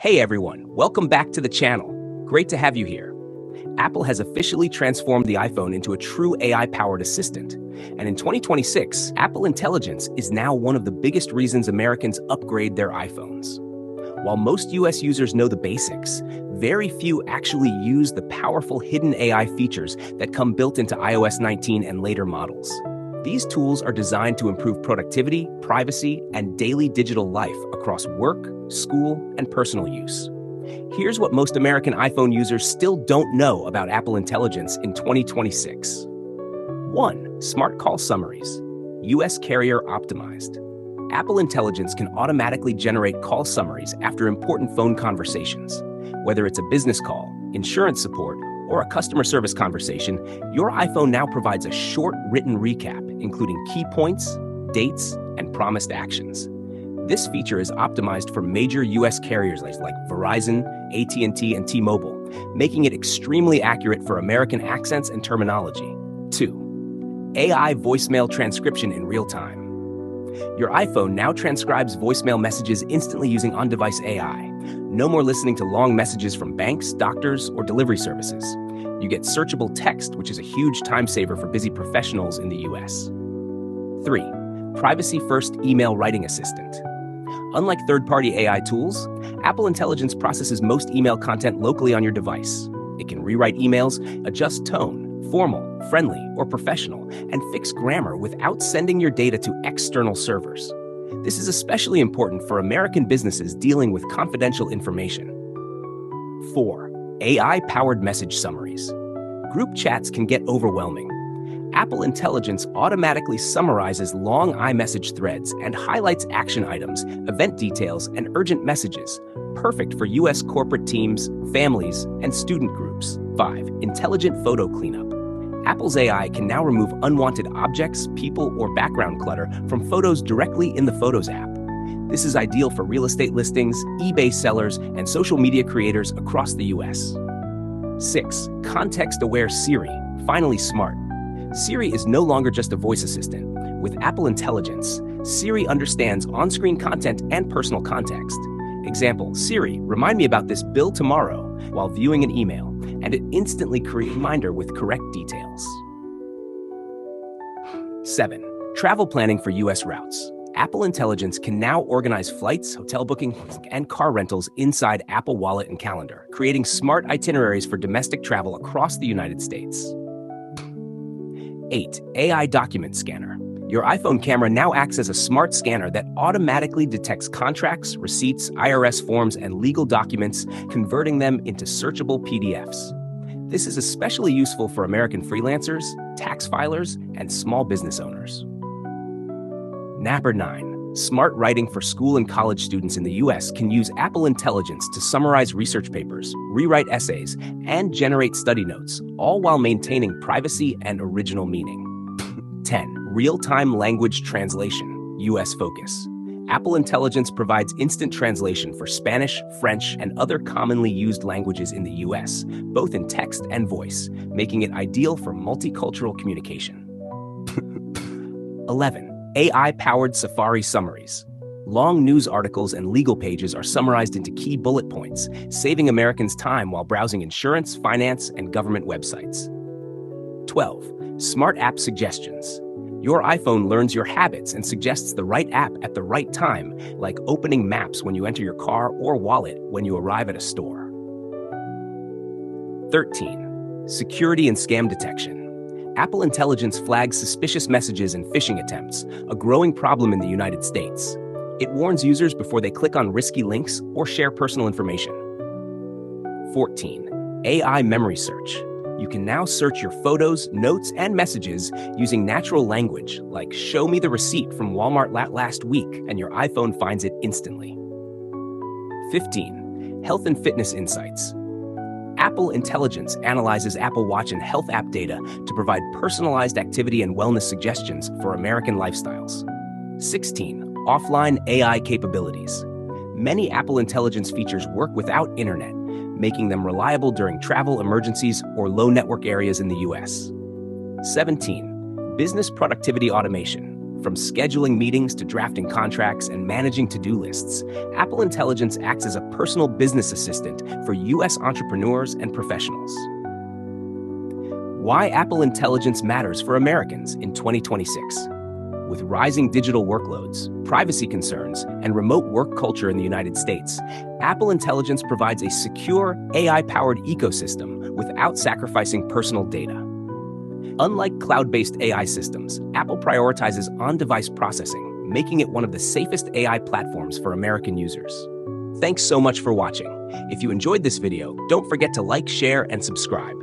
Hey everyone, welcome back to the channel. Great to have you here. Apple has officially transformed the iPhone into a true AI-powered assistant. And in 2026, Apple Intelligence is now one of the biggest reasons Americans upgrade their iPhones. While most US users know the basics, very few actually use the powerful hidden AI features that come built into iOS 19 and later models. These tools are designed to improve productivity, privacy, and daily digital life across work, school, and personal use. Here's what most American iPhone users still don't know about Apple Intelligence in 2026. 1. Smart Call Summaries. US carrier optimized. Apple Intelligence can automatically generate call summaries after important phone conversations. Whether it's a business call, insurance support, or a customer service conversation, your iPhone now provides a short written recap, including key points, dates, and promised actions. This feature is optimized for major US carriers like Verizon, AT&T, and T-Mobile, making it extremely accurate for American accents and terminology. 2. AI voicemail transcription in real time. Your iPhone now transcribes voicemail messages instantly using on-device AI. No more listening to long messages from banks, doctors, or delivery services. You get searchable text, which is a huge time saver for busy professionals in the US. 3. Privacy-first email writing assistant. Unlike third-party AI tools, Apple Intelligence processes most email content locally on your device. It can rewrite emails, adjust tone, formal, friendly, or professional, and fix grammar without sending your data to external servers. This is especially important for American businesses dealing with confidential information. 4. AI-powered message summaries. Group chats can get overwhelming. Apple Intelligence automatically summarizes long iMessage threads and highlights action items, event details, and urgent messages, perfect for US corporate teams, families, and student groups. 5. Intelligent photo cleanup. Apple's AI can now remove unwanted objects, people, or background clutter from photos directly in the Photos app. This is ideal for real estate listings, eBay sellers, and social media creators across the US. 6. Context-aware Siri, finally smart. Siri is no longer just a voice assistant. With Apple Intelligence, Siri understands on-screen content and personal context. Example, Siri, remind me about this bill tomorrow while viewing an email, and it instantly creates a reminder with correct details. 7. Travel planning for US routes. Apple Intelligence can now organize flights, hotel bookings, and car rentals inside Apple Wallet and Calendar, creating smart itineraries for domestic travel across the United States. 8. AI document scanner. Your iPhone camera now acts as a smart scanner that automatically detects contracts, receipts, IRS forms, and legal documents, converting them into searchable PDFs. This is especially useful for American freelancers, tax filers, and small business owners. Number 9. Smart writing for school and college students in the US can use Apple Intelligence to summarize research papers, rewrite essays, and generate study notes, all while maintaining privacy and original meaning. 10. Real-time language translation, US focus. Apple Intelligence provides instant translation for Spanish, French, and other commonly used languages in the US, both in text and voice, making it ideal for multicultural communication. 11. AI-powered Safari summaries. Long news articles and legal pages are summarized into key bullet points, saving Americans time while browsing insurance, finance, and government websites. 12. Smart app suggestions. Your iPhone learns your habits and suggests the right app at the right time, like opening Maps when you enter your car or Wallet when you arrive at a store. 13. Security and scam detection. Apple Intelligence flags suspicious messages and phishing attempts, a growing problem in the United States. It warns users before they click on risky links or share personal information. 14. AI memory search. You can now search your photos, notes, and messages using natural language, like "show me the receipt from Walmart last week," and your iPhone finds it instantly. 15. Health and fitness insights. Apple Intelligence analyzes Apple Watch and health app data to provide personalized activity and wellness suggestions for American lifestyles. 16. Offline AI capabilities. Many Apple Intelligence features work without internet, making them reliable during travel emergencies or low network areas in the US. 17. Business productivity automation. From scheduling meetings to drafting contracts and managing to-do lists, Apple Intelligence acts as a personal business assistant for U.S. entrepreneurs and professionals. Why Apple Intelligence matters for Americans in 2026. With rising digital workloads, privacy concerns, and remote work culture in the United States, Apple Intelligence provides a secure, AI-powered ecosystem without sacrificing personal data. Unlike cloud-based AI systems, Apple prioritizes on-device processing, making it one of the safest AI platforms for American users. Thanks so much for watching. If you enjoyed this video, don't forget to like, share, and subscribe.